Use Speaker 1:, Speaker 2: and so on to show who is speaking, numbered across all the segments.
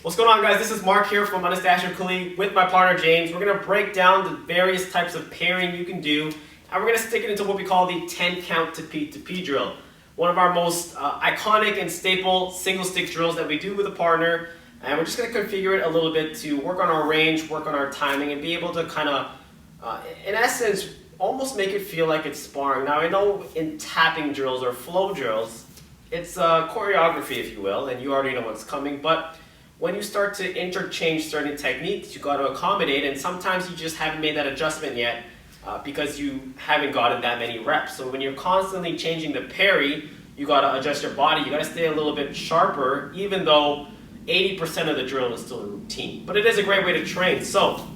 Speaker 1: What's going on, guys? This is Mark here from Anastacio with my partner James. We're going to break down the various types of pairing you can do, and we're going to stick it into what we call the 10 count to P drill. One of our most iconic and staple single stick drills that we do with a partner, and we're just going to configure it a little bit to work on our range, work on our timing, and be able to kind of, in essence, almost make it feel like it's sparring. Now, I know in tapping drills or flow drills, it's choreography, if you will, and you already know what's coming, but when you start to interchange certain techniques, you got to accommodate, and sometimes you just haven't made that adjustment yet because you haven't gotten that many reps. So when you're constantly changing the parry, you got to adjust your body. You got to stay a little bit sharper, even though 80% of the drill is still a routine. But it is a great way to train. So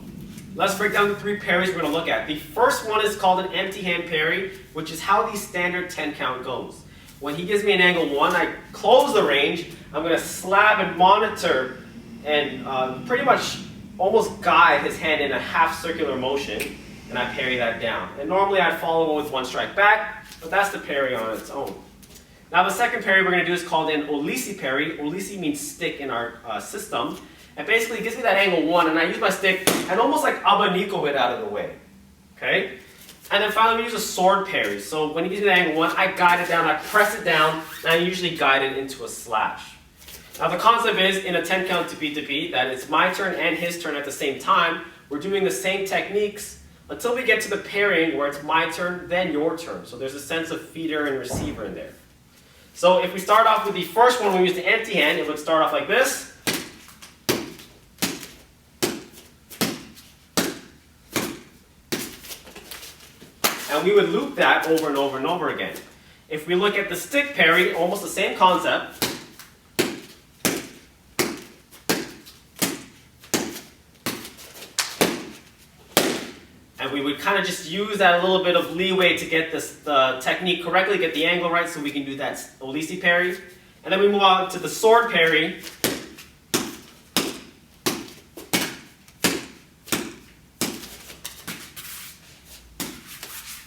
Speaker 1: let's break down the three parries we're going to look at. The first one is called an empty hand parry, which is how the standard 10 count goes. When he gives me an angle 1, I close the range. I'm going to slab and monitor and pretty much almost guide his hand in a half circular motion, and I parry that down. And normally I'd follow with one strike back, but that's the parry on its own. Now the second parry we're going to do is called an Olisi parry. Olisi means stick in our system. And basically it gives me that angle 1, and I use my stick and almost like abanico it out of the way. Okay? And then finally we use a sword parry. So when he gives me the angle 1, I guide it down, I press it down, and I usually guide it into a slash. Now the concept is, in a 10 count to P, that it's my turn and his turn at the same time. We're doing the same techniques until we get to the parrying where it's my turn, then your turn. So there's a sense of feeder and receiver in there. So if we start off with the first one, we use the empty hand, it would start off like this. And we would loop that over and over and over again. If we look at the stick parry, almost the same concept. And we would kind of just use that a little bit of leeway to get the technique correctly, get the angle right, so we can do that Olisi parry. And then we move on to the sword parry.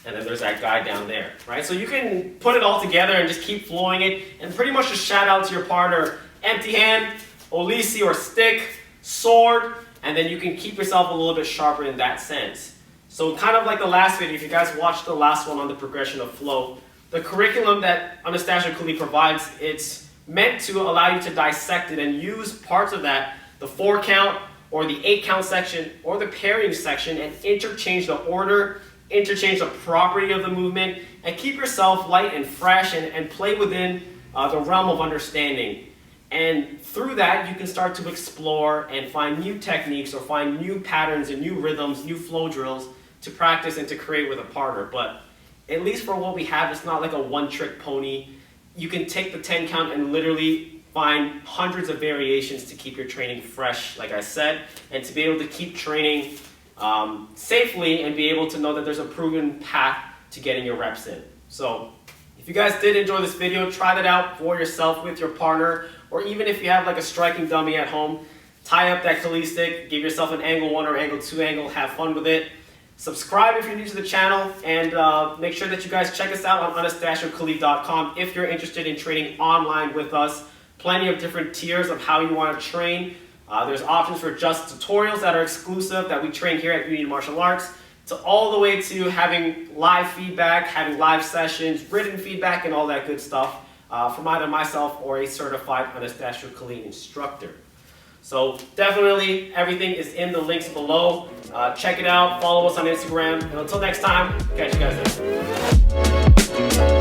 Speaker 1: And then there's that guy down there, right? So you can put it all together and just keep flowing it, and pretty much just shout out to your partner, empty hand, Olisi or stick, sword, and then you can keep yourself a little bit sharper in that sense. So kind of like the last video, if you guys watched the last one on the progression of flow, the curriculum that Anastacio provides, it's meant to allow you to dissect it and use parts of that, the 4 count or the 8 count section or the parrying section, and interchange the order, interchange the property of the movement, and keep yourself light and fresh and play within the realm of understanding. And through that, you can start to explore and find new techniques or find new patterns and new rhythms, new flow drills to practice and to create with a partner. But at least for what we have, it's not like a one-trick pony. You can take the 10 count and literally find hundreds of variations to keep your training fresh, like I said, and to be able to keep training safely and be able to know that there's a proven path to getting your reps in. So if you guys did enjoy this video, try that out for yourself with your partner, or even if you have like a striking dummy at home, tie up that Kali stick, give yourself an angle 1 or angle 2 angle, have fun with it. Subscribe if you're new to the channel, and make sure that you guys check us out on AnastacioKali.com if you're interested in training online with us. Plenty of different tiers of how you want to train. There's options for just tutorials that are exclusive that we train here at Union Martial Arts, to all the way to having live feedback, having live sessions, written feedback, and all that good stuff from either myself or a certified Anastacio instructor. So definitely everything is in the links below. Check it out, follow us on Instagram, and until next time, catch you guys next time.